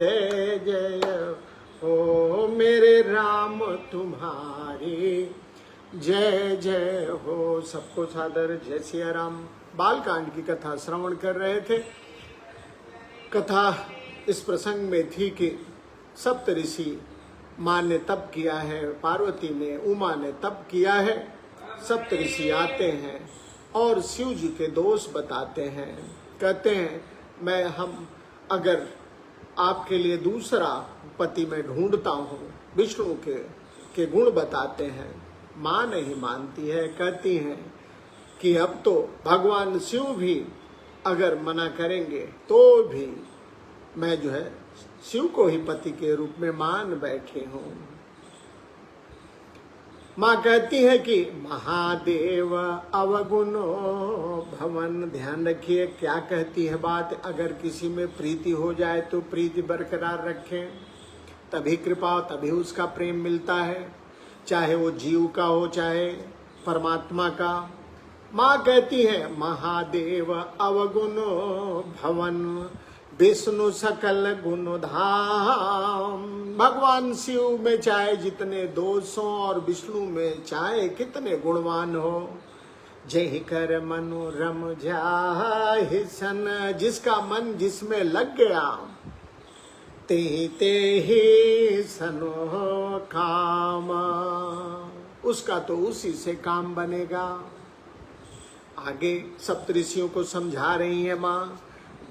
जय जय हो मेरे राम तुम्हारी जय जय हो। सबको सादर जय सिया राम। बालकांड की कथा श्रवण कर रहे थे। कथा इस प्रसंग में थी कि सप्तऋषि माँ ने तप किया है, पार्वती ने, उमा ने तप किया है। सप्तऋषि आते हैं और शिव जी के दोष बताते हैं। कहते हैं हम अगर आपके लिए दूसरा पति मैं ढूंढता हूँ। विष्णु के गुण बताते हैं। माँ नहीं मानती है, कहती हैं कि अब तो भगवान शिव भी अगर मना करेंगे तो भी मैं जो है शिव को ही पति के रूप में मान बैठी हूँ। माँ कहती है कि महादेव अवगुणो भवन। ध्यान रखिए क्या कहती है बात। अगर किसी में प्रीति हो जाए तो प्रीति बरकरार रखें, तभी कृपा, तभी उसका प्रेम मिलता है, चाहे वो जीव का हो चाहे परमात्मा का। माँ कहती है महादेव अवगुणो भवन विष्णु सकल गुण धाम। भगवान शिव में चाहे जितने दोषों और विष्णु में चाहे कितने गुणवान हो। जय कर मनोरम जाहि सन। जिसका मन जिसमें लग गया ते ही सनो काम। उसका तो उसी से काम बनेगा। आगे सप्तऋषियों को समझा रही है माँ।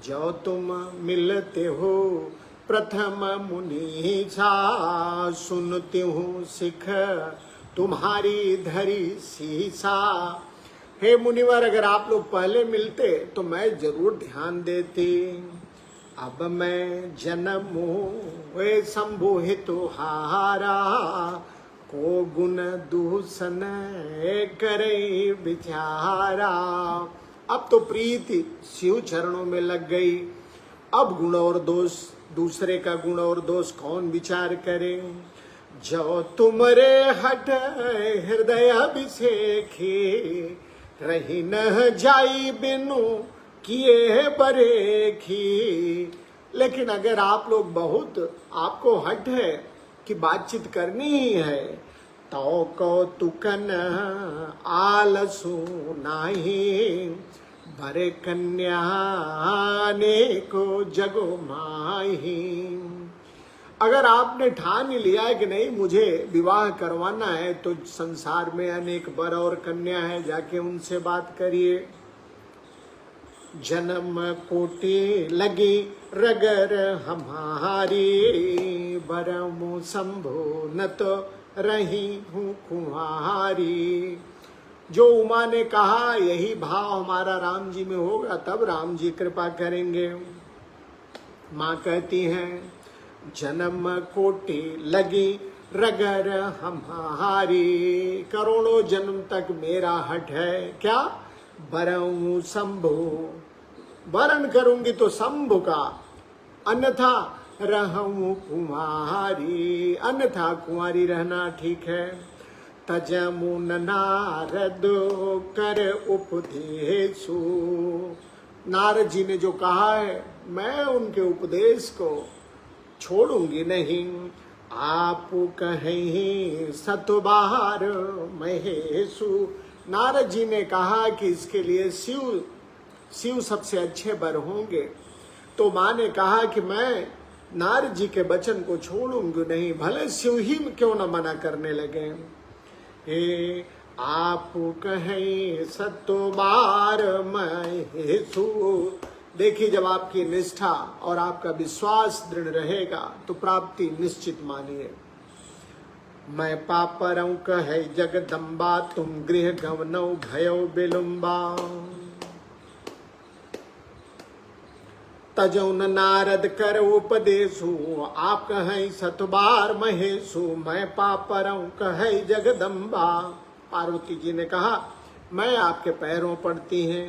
जो तुम मिलते हो प्रथम मुनि सा, सुनती हूँ सिख तुम्हारी धरी सीसा। हे मुनिवर, अगर आप लोग पहले मिलते तो मैं जरूर ध्यान देती। अब मैं जन्मूं वे संबोहित हारा, को गुण दूषण करे विचारा। अब तो प्रीति शिव चरणों में लग गई। अब गुण और दोष, दूसरे का गुण और दोष कौन विचार करे। जो तुमरे हट हृदय अभिषेखी, रही न जाई बिनु किए बरेखी। लेकिन अगर आप लोग बहुत आपको हट है कि बातचीत करनी ही है तो कौतुकन आलसु नाही, भरे कन्या ने को जगो माही। अगर आपने ठान ही लिया है कि नहीं मुझे विवाह करवाना है तो संसार में अनेक वर और कन्या है, जाके उनसे बात करिए। जन्म कोटि लगी रगर हमारी, बरमु शंभु न तो रही हूँ कुंवारी। जो उमा ने कहा यही भाव हमारा राम जी में होगा तब राम जी कृपा करेंगे। माँ कहती हैं जन्म कोटि लगी रगर हमारी, करोड़ों जन्म तक मेरा हट है क्या। बरऊं शंभु, वरण करूंगी तो शंभु का, अन्यथा रहूं कुमारी, अन्यथा कुंवारी रहना ठीक है। तजमुन नारद कर उपदेशु। नारद जी ने जो कहा है मैं उनके उपदेश को छोड़ूंगी नहीं। आप कहीं सतबार महेशु। नारद जी ने कहा कि इसके लिए शिव सबसे अच्छे वर होंगे। तो माँ ने कहा कि मैं नारद जी के वचन को छोड़ूंगी नहीं, भले शिव ही क्यों न मना करने लगे। हे आप कहें सतो बार महेशु। देखिए जब आपकी निष्ठा और आपका विश्वास दृढ़ रहेगा तो प्राप्ति निश्चित मानिए। मैं पापरऊ कहे जगदम्बा, तुम गृह गवनौ भयो विलुम्बा। तजौन नारद कर उपदेशु, आप कहें सतबार महेशु। मैं पापरऊ कहे जगदम्बा। पार्वती जी ने कहा मैं आपके पैरों पड़ती हैं,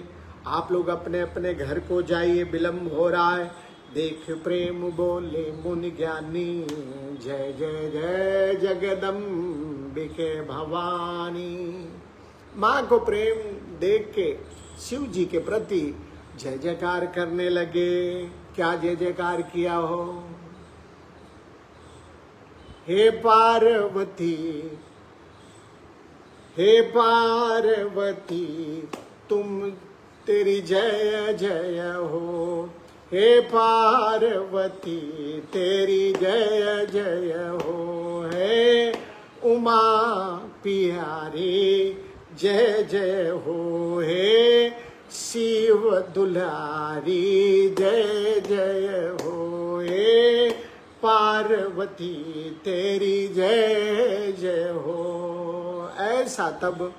आप लोग अपने अपने घर को जाइए, विलम्ब हो रहा है। देख प्रेम बोले मुनि ज्ञानी, जय जय जय जगदम्बिके भवानी। माँ को प्रेम देख के शिव जी के प्रति जय जयकार करने लगे। क्या जय जयकार किया हो। हे पार्वती, हे पार्वती तुम तेरी जय जय हो, हे पार्वती तेरी जय जय हो, हे उमा प्यारी जय जय हो, हे शिव दुलारी जय जय हो, हे पार्वती तेरी जय जय हो। ऐसा तब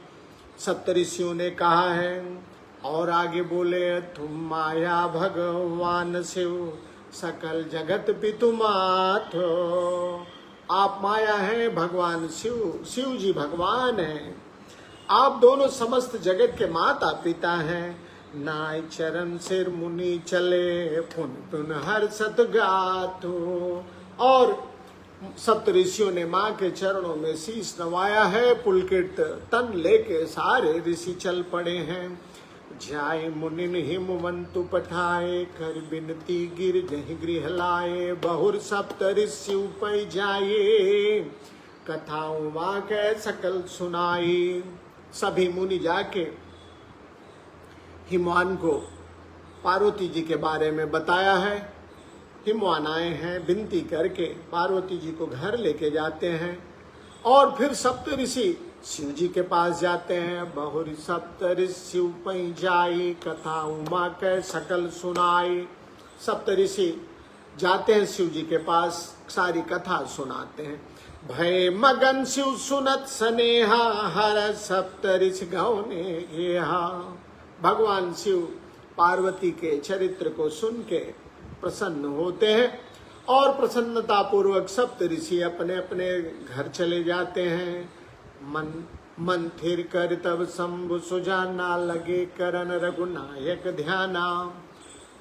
सप्तऋषियों ने कहा है। और आगे बोले, तुम माया भगवान शिव सकल जगत पितु मातो। आप माया हैं, भगवान शिव, शिव जी भगवान हैं। आप दोनों समस्त जगत के माता पिता हैं। नाय चरण सिर मुनि चले, पुन पुन हर सत गातो। और सप्तऋषियों ने माँ के चरणों में शीश नवाया है। पुलकित तन लेके सारे ऋषि चल पड़े हैं। जाय मुनिन हिमवंतु पठाए, कर बिनती गिर जहि गृह लाए। बहुर सप्त ऋषि उपै जाए, कथाओं माँ के सकल सुनाई। सभी मुनि जाके हिमवान को पार्वती जी के बारे में बताया है। हिमवान आए हैं, विनती करके पार्वती जी को घर लेके जाते हैं। और फिर सप्त ऋषि शिव जी के पास जाते हैं। बहुरी सप्त ऋषि उपै जाई, कथा उमा के सकल सुनाई। सप्त ऋषि जाते हैं शिव जी के पास, सारी कथा सुनाते हैं। भय मगन शिव सुनत स्नेहा, हर सप्त ऋषि गौने गेहा। भगवान शिव पार्वती के चरित्र को सुन के प्रसन्न होते हैं और प्रसन्नता पूर्वक सप्त ऋषि अपने अपने घर चले जाते हैं। मन थिर कर तब शंभु सुजाना, लगे करन रघुनायक ध्याना।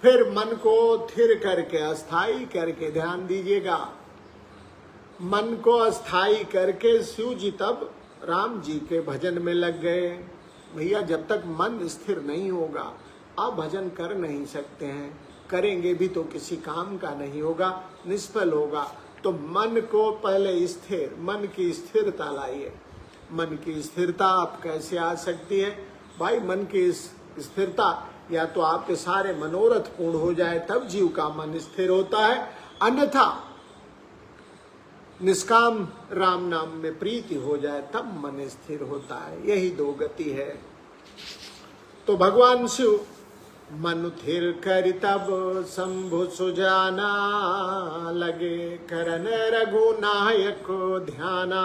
फिर मन को थिर करके अस्थाई करके ध्यान दीजिएगा। मन को अस्थाई करके शिव जी तब राम जी के भजन में लग गए। भैया जब तक मन स्थिर नहीं होगा आप भजन कर नहीं सकते हैं। करेंगे भी तो किसी काम का नहीं होगा, निष्फल होगा। तो मन को पहले स्थिर, मन की स्थिरता लाइए। मन की स्थिरता आप कैसे आ सकती है भाई? मन की स्थिरता या तो आपके सारे मनोरथ पूर्ण हो जाए तब जीव का मन स्थिर होता है, अन्यथा निष्काम राम नाम में प्रीति हो जाए तब मन स्थिर होता है। यही दो गति है। तो भगवान शिव मन थिर कर तब शंभु सुजाना, लगे करन रघुनायक ध्याना।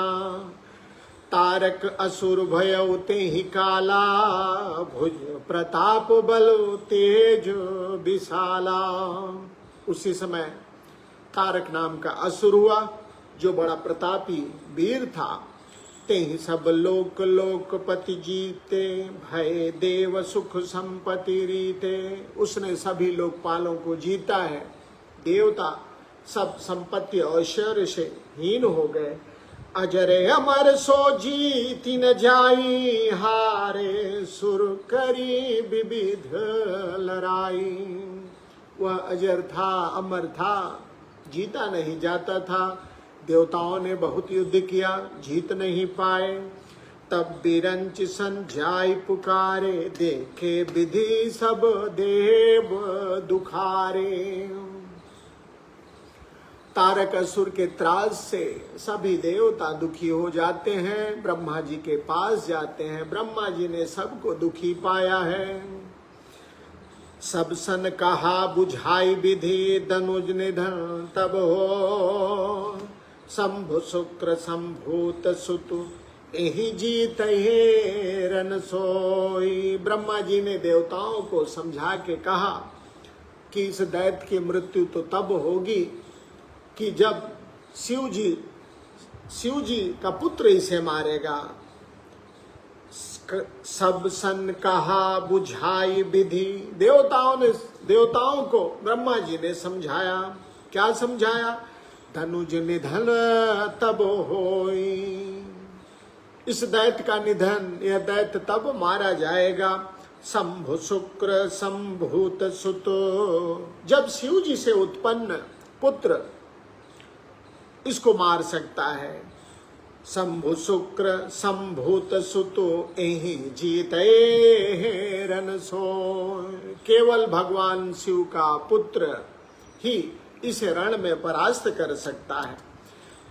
तारक असुर भयउ तेहि काला, भुज प्रताप बल तेज विशाला। उसी समय तारक नाम का असुर हुआ जो बड़ा प्रतापी वीर था। तेहि सब लोक लोकपति जीते, भय देव सुख संपत्ति रीते। उसने सभी लोकपालों को जीता है। देवता सब संपत्ति ऐश्वर्य से हीन हो गए। अजर अमर सो जीति न जाई, हारे सुर करी विविध लड़ाई। वह अजर था, अमर था, जीता नहीं जाता था। देवताओं ने बहुत युद्ध किया, जीत नहीं पाए। तब बिरंच संध्याय पुकारे, देखे विधि सब देव दुखारे। तारक असुर के त्रास से सभी देवता दुखी हो जाते हैं, ब्रह्मा जी के पास जाते हैं। ब्रह्मा जी ने सबको दुखी पाया है। सब सन कहा बुझाई विधि, धनुज निधन तब हो। शंभु शुक्र संभूत सुतु, एहि जीत हे रन सोई। ब्रह्मा जी ने देवताओं को समझा के कहा कि इस दैत्य की मृत्यु तो तब होगी कि जब शिव जी का पुत्र इसे मारेगा। सब सन कहा बुझाई विधि। देवताओं को ब्रह्मा जी ने समझाया। क्या समझाया? धनुज निधन तब होई। इस दैत्य का निधन, यह दैत्य तब मारा जाएगा। शंभु शुक्र संभूत सुतो, जब शिव जी से उत्पन्न पुत्र इसको मार सकता है। शंभु शुक्र संभूत सुतो एहि जीते रन सो। केवल भगवान शिव का पुत्र ही इस रण में परास्त कर सकता है।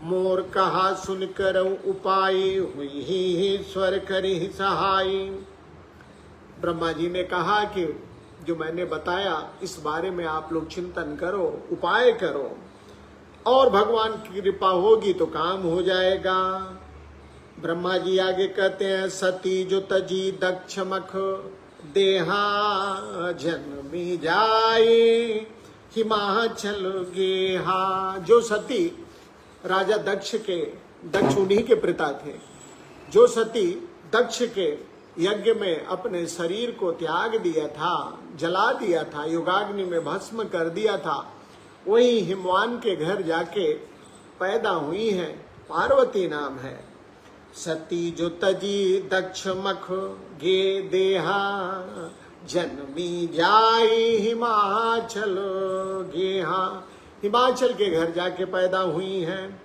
मोर कहा सुनकर उपाय हुई ही स्वर करी सहाय। ब्रह्मा जी ने कहा कि जो मैंने बताया इस बारे में आप लोग चिंतन करो, उपाय करो, और भगवान की कृपा होगी तो काम हो जाएगा। ब्रह्मा जी आगे कहते हैं, सती जो तजी दक्ष मख देहा जन्मी जाए हिमाचल गेहा। जो सती राजा दक्ष उन्हीं के पिता थे। जो सती दक्ष के यज्ञ में अपने शरीर को त्याग दिया था, जला दिया था, युगाग्नि में भस्म कर दिया था, वही हिमवान के घर जाके पैदा हुई है, पार्वती नाम है। सती जो तजी दक्ष मख गे देहा जन्मी जाई हिमाचल गेहा। हिमाचल के घर जाके पैदा हुई हैं।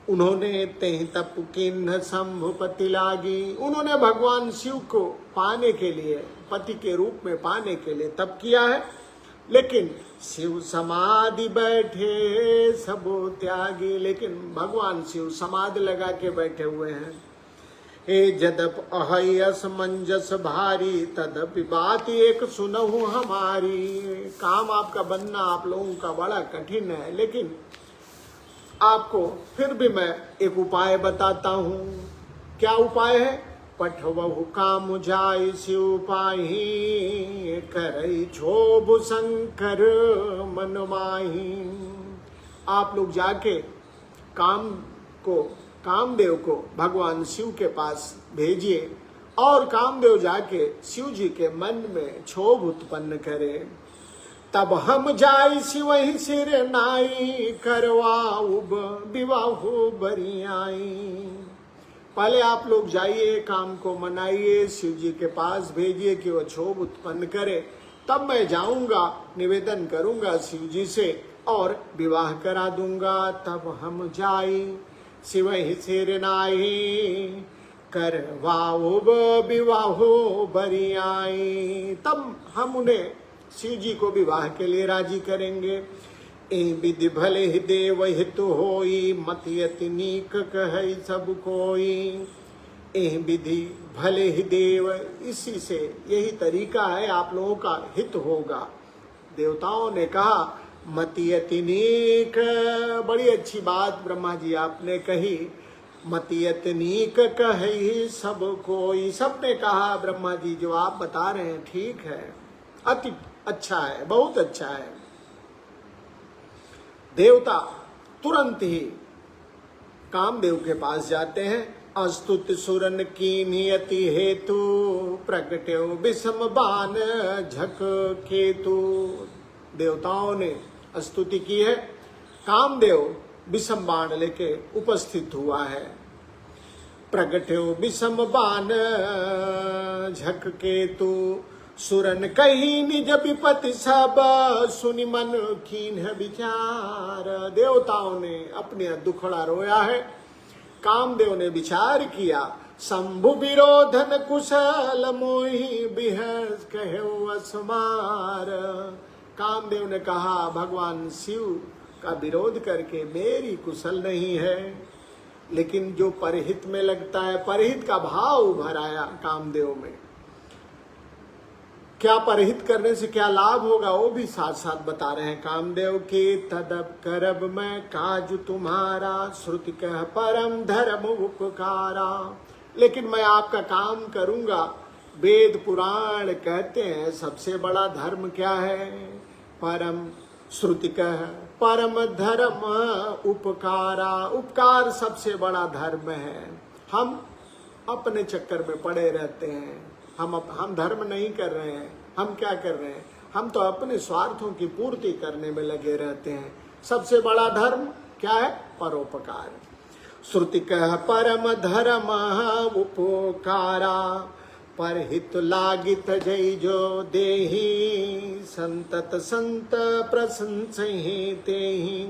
उन्होंने तेहि तप किन्ह शंभुपति लागी। उन्होंने भगवान शिव को पाने के लिए, पति के रूप में पाने के लिए तप किया है, लेकिन शिव समाधि बैठे सबो त्यागी। लेकिन भगवान शिव समाधि लगा के बैठे हुए हैं। हे जदप अहयस मंजस भारी तदपि बात एक सुनहु हमारी। काम आपका बनना आप लोगों का बड़ा कठिन है, लेकिन आपको फिर भी मैं एक उपाय बताता हूँ। क्या उपाय है? पठवहु काम जाय शिव पाही करई क्षोभ शंकर मन माही। आप लोग जाके कामदेव को भगवान शिव के पास भेजिए और कामदेव जाके शिव जी के मन में क्षोभ उत्पन्न करे। तब हम जाई शिव ही सिर नाई करवाउब विवाहो बरियाई। पहले आप लोग जाइए, काम को मनाइए, शिव जी के पास भेजिए कि वह क्षोभ उत्पन्न करे, तब मैं जाऊंगा, निवेदन करूंगा शिव जी से और विवाह करा दूंगा। तब हम जाई शिव ही सिर नाई करवाउब विवाहो बरियाई। तब हम उन्हें शिव जी को विवाह के लिए राजी करेंगे। ए विधि भले ही देव हित होई मति अति नीक कहै सब कोई। ए विधि भले ही देव, इसी से यही तरीका है, आप लोगों का हित होगा। देवताओं ने कहा मति अति नीक, बड़ी अच्छी बात ब्रह्मा जी आपने कही। मति अति नीक कहै सब कोई, सबने कहा ब्रह्मा जी जो आप बता रहे हैं ठीक है, अति अच्छा है, बहुत अच्छा है। देवता तुरंत ही कामदेव के पास जाते हैं। अस्तुत सुरन की नियति हेतु प्रगट्यो विषम बान झक केतु। देवताओं ने स्तुति की है। कामदेव विषम बाण लेके उपस्थित हुआ है। प्रगट्यो विषम बाण झक केतु सुरन कही निज विपति सब सुनि मन कीन्ह विचार। देवताओं ने अपने दुखड़ा रोया है। कामदेव ने विचार किया, शंभु विरोधन कुशल मोहि बिहस कहो असमार। कामदेव ने कहा भगवान शिव का विरोध करके मेरी कुशल नहीं है, लेकिन जो परहित में लगता है, परहित का भाव उभर आया कामदेव में। क्या परहित करने से क्या लाभ होगा वो भी साथ साथ बता रहे हैं कामदेव के। तदप करब मैं काजु तुम्हारा श्रुति कह परम धर्म उपकारा। लेकिन मैं आपका काम करूंगा। वेद पुराण कहते हैं सबसे बड़ा धर्म क्या है? परम श्रुति कह परम धर्म उपकारा। उपकार सबसे बड़ा धर्म है। हम अपने चक्कर में पड़े रहते हैं। हम धर्म नहीं कर रहे हैं। हम क्या कर रहे हैं? हम तो अपने स्वार्थों की पूर्ति करने में लगे रहते हैं। सबसे बड़ा धर्म क्या है? परोपकार। श्रुति कह परम धर्म उपकारा परहित लागित जय जो देहि संतत संत प्रशंसहि तेहि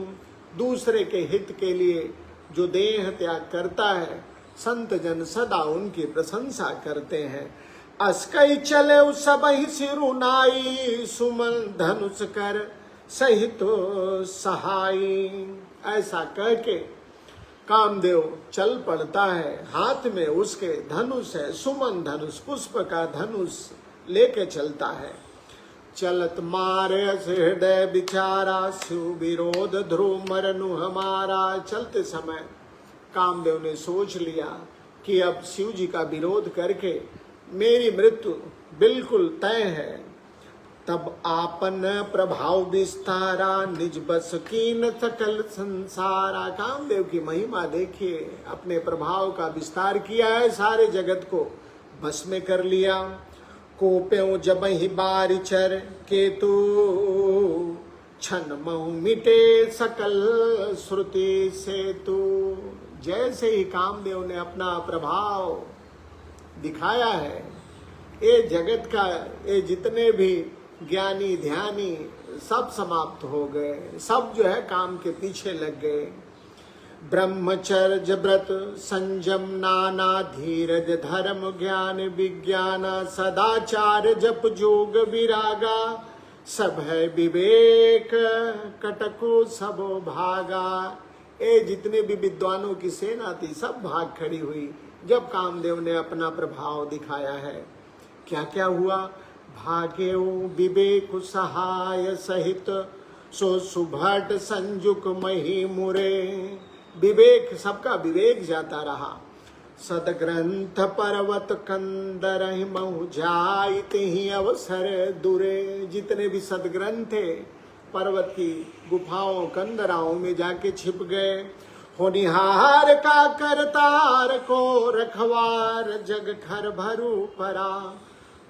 दूसरे के हित के लिए जो देह त्याग करता है, संत जन सदा उनकी प्रशंसा करते हैं। अस्कई चले सबहि सिरुनाई, सुमन धनुष कर सहित सहाई। ऐसा कह के कामदेव चल पड़ता है, हाथ में उसके धनुष है, सुमन धनुष, पुष्प का धनुष लेके चलता है। चलत मारे हृदय बिचारा, शिव विरोध ध्रुव मरनु हमारा। चलते समय कामदेव ने सोच लिया कि अब शिव जी का विरोध करके मेरी मृत्यु बिल्कुल तय है। तब आपन प्रभाव विस्तारा, निज बस कीन सकल संसारा। कामदेव की महिमा देखिए, अपने प्रभाव का विस्तार किया है, सारे जगत को बस में कर लिया। कोप्यों जब ही बारिचर, केतु छन महु मिटे सकल श्रुति सेतु। जैसे ही कामदेव ने अपना प्रभाव दिखाया है, ये जगत का ये जितने भी ज्ञानी ध्यानी सब समाप्त हो गए, सब जो है काम के पीछे लग गए। ब्रह्मचर्य व्रत संयम नाना, धीरज धर्म ज्ञान विज्ञान, सदाचार जप जोग विरागा, सब है विवेक कटको सबो भागा। ये जितने भी विद्वानों की सेना थी सब भाग खड़ी हुई जब कामदेव ने अपना प्रभाव दिखाया है। क्या क्या हुआ? भागे विवेक सहाय सहित, सो सुभट संजुक मही मुरे। विवेक, सबका विवेक जाता रहा। सदग्रंथ पर्वत कंदर महु जाइत ही अवसर दुरे। जितने भी सदग्रंथ थे पर्वत की गुफाओं कंदराओं में जाके छिप गए। होनिहार का करतार को रखवार, जग खर भरू परा।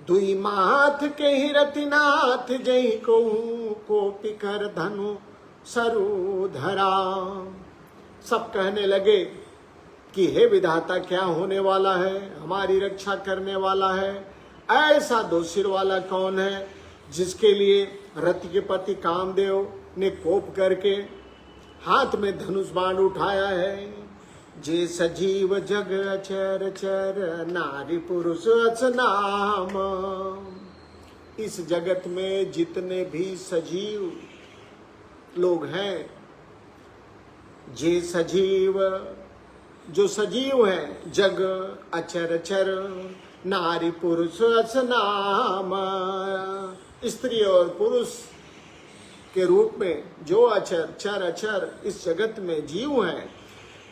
दुई माथ के ही रतिनाथ, जय को पिकर धनु सरु धरा। सब कहने लगे कि हे विधाता, क्या होने वाला है? हमारी रक्षा करने वाला है? ऐसा दो सिर वाला कौन है जिसके लिए रति के पति कामदेव ने कोप करके हाथ में धनुष बाण उठाया है? जे सजीव जग अचर चर, नारी पुरुष असनाम। इस जगत में जितने भी सजीव लोग हैं, जे सजीव, जो सजीव है, जग अचर चर, नारी पुरुष असनाम। स्त्री और पुरुष के रूप में जो अचर चर अचर इस जगत में जीव हैं,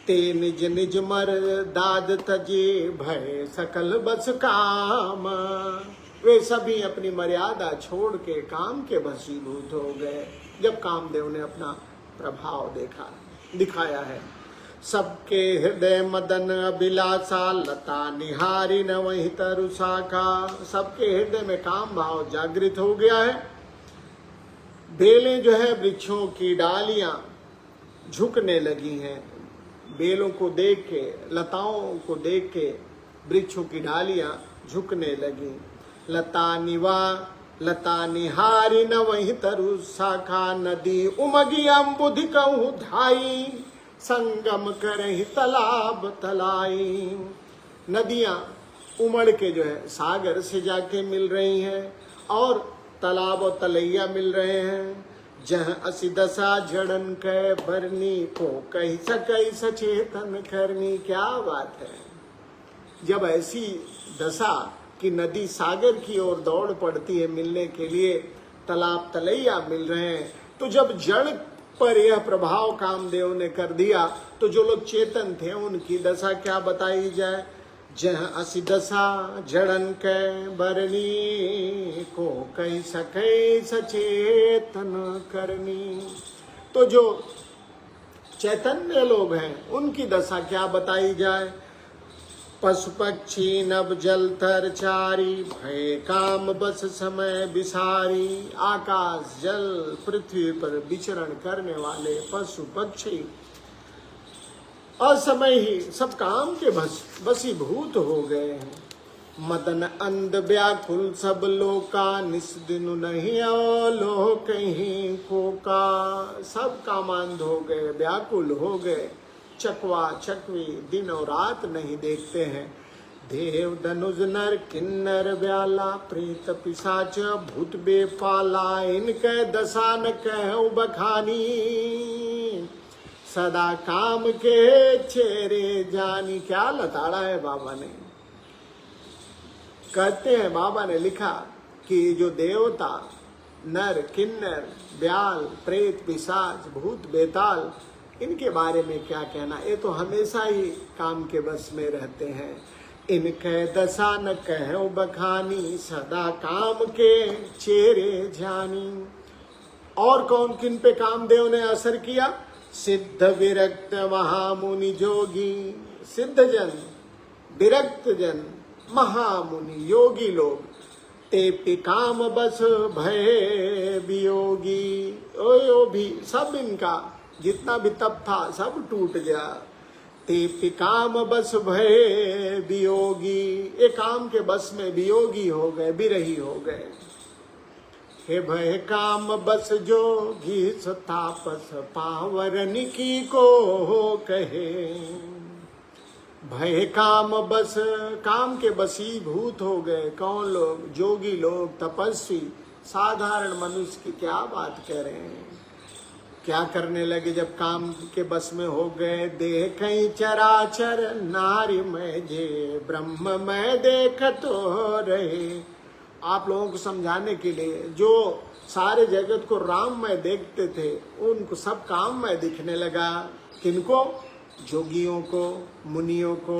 ते निज निज मर दाद तजे, भय सकल बस काम। वे सभी अपनी मर्यादा छोड़ के काम के वशीभूत हो गए जब कामदेव ने अपना प्रभाव दिखाया है। सबके हृदय मदन अभिलाषा, लता निहारी न वही तरु शाखा। सबके हृदय में काम भाव जागृत हो गया है। बेलें जो है वृक्षों की डालियां झुकने लगी हैं। बेलों को देख के, लताओं को देख के वृक्षों की डालियां झुकने लगी। लता निहारी न वही तरु शाखा, नदी उमगी अम्बुधि कहूँ धाई, संगम करही तालाब तलाई। नदियां उमड़ के जो है सागर से जाके मिल रही हैं और तालाब और तलैया मिल रहे हैं। जह असी दशा जड़न कै बरनी, को कही सकई सचेतन करनी। क्या बात है, जब ऐसी दशा कि नदी सागर की ओर दौड़ पड़ती है मिलने के लिए, तालाब तलैया मिल रहे हैं, तो जब जड़ पर यह प्रभाव कामदेव ने कर दिया तो जो लोग चेतन थे उनकी दशा क्या बताई जाए। जह असी दशा जड़न के बरनी, को कही सके सचेतन करनी। तो जो चैतन्य लोग हैं उनकी दशा क्या बताई जाए। पशु पक्षी नभ जल थर चारी, भय काम बस समय बिसारी। आकाश जल पृथ्वी पर विचरण करने वाले पशु पक्षी असमय ही सब काम के बसीभूत हो गए हैं। मदन अंध व्याकुल सब लोका, निस दिन नहीं अवलो कहीं को का। सब कामांध हो गए, व्याकुल हो गए, चकवा चकवी दिन और रात नहीं देखते हैं। देव धनुज नर किन्नर व्याला, प्रेत पिशाच भूत बेपाला, इनके दशा न कहूं बखानी, सदा काम के चेहरे जानी। क्या लताड़ा है बाबा ने। कहते हैं बाबा ने लिखा कि जो देवता नर किन्नर व्याल प्रेत पिशाच भूत बेताल, इनके बारे में क्या कहना, ये तो हमेशा ही काम के बस में रहते हैं। इनके दशा न कहो बखानी, सदा काम के चेहरे जानी। और कौन किन पे कामदेव ने असर किया? सिद्ध विरक्त महामुनि जोगी, सिद्ध जन विरक्त जन महामुनि योगी लोग, ते काम बस भय वियोगी। ओ भी सब इनका जितना भी तप था सब टूट गया। ते काम बस भय वियोगी, ये काम के बस में वियोगी हो गए, विरही हो गए। हे भय काम बस जोगी, तापस पावरन की को कहे। भय काम बस, काम के बसीभूत हो गए। कौन लोग? जोगी लोग, तपस्वी। साधारण मनुष्य की क्या बात कह रहे हैं। क्या करने लगे जब काम के बस में हो गए? देख कहीं चराचर नारी में जे, ब्रह्म में देख तो रहे। आप लोगों को समझाने के लिए, जो सारे जगत को राम में देखते थे, उनको सब काम में दिखने लगा। किनको? जोगियों को, मुनियों को।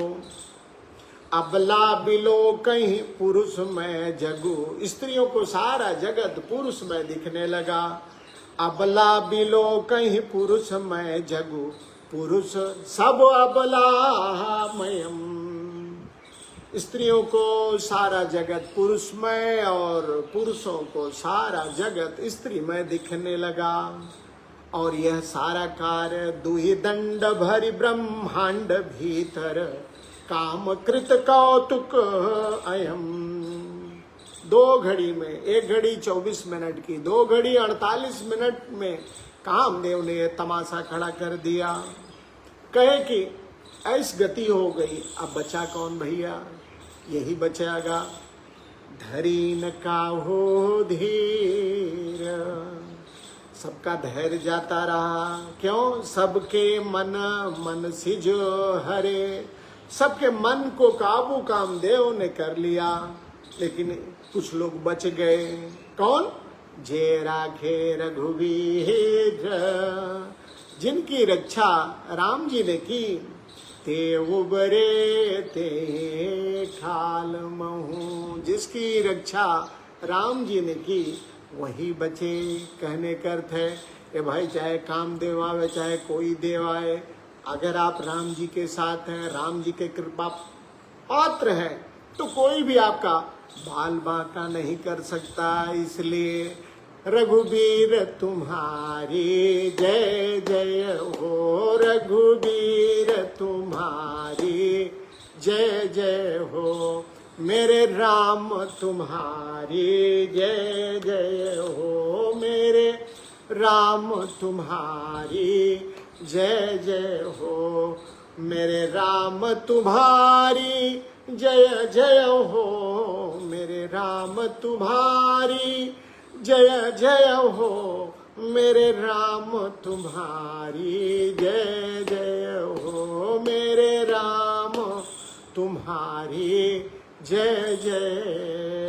अबला बिलो कहीं पुरुष में जगू, स्त्रियों को सारा जगत पुरुष में दिखने लगा। अबला बिलो कहीं पुरुष में जगू, पुरुष सब अबला मयम। स्त्रियों को सारा जगत पुरुष में और पुरुषों को सारा जगत स्त्री में दिखने लगा। और यह सारा कार्य दुहि दंड भरि ब्रह्मांड भीतर, काम कृत कौतुक अयम। 2 घड़ी में, 1 घड़ी 24 मिनट की, 2 घड़ी 48 मिनट में कामदेव ने यह तमाशा खड़ा कर दिया। कहे कि ऐसी गति हो गई। अब बचा कौन भैया? यही बचेगा। धरी न काहो धीर, सबका धैर्य जाता रहा। क्यों? सबके मन सिजो हरे, सबके मन को काबू कामदेव ने कर लिया। लेकिन कुछ लोग बच गए। कौन? जे राखे रघुवीर, जिनकी रक्षा राम जी ने की। ते उबरे ते खाल महू, जिसकी रक्षा राम जी ने की वही बचे। कहने का अर्थ है कि भाई चाहे कामदेव आवे चाहे कोई देव आए, अगर आप राम जी के साथ हैं, राम जी के कृपा पात्र हैं, तो कोई भी आपका बाल बांका नहीं कर सकता। इसलिए रघुबीर तुम्हारी जय जय हो, रघुबीर तुम्हारी जय जय हो, मेरे राम तुम्हारी जय जय हो, मेरे राम तुम्हारी जय जय हो, मेरे राम तुम्हारी जय जय हो, मेरे राम तुम्हारी जय जय हो, मेरे राम तुम्हारी जय जय हो, मेरे राम तुम्हारी जय जय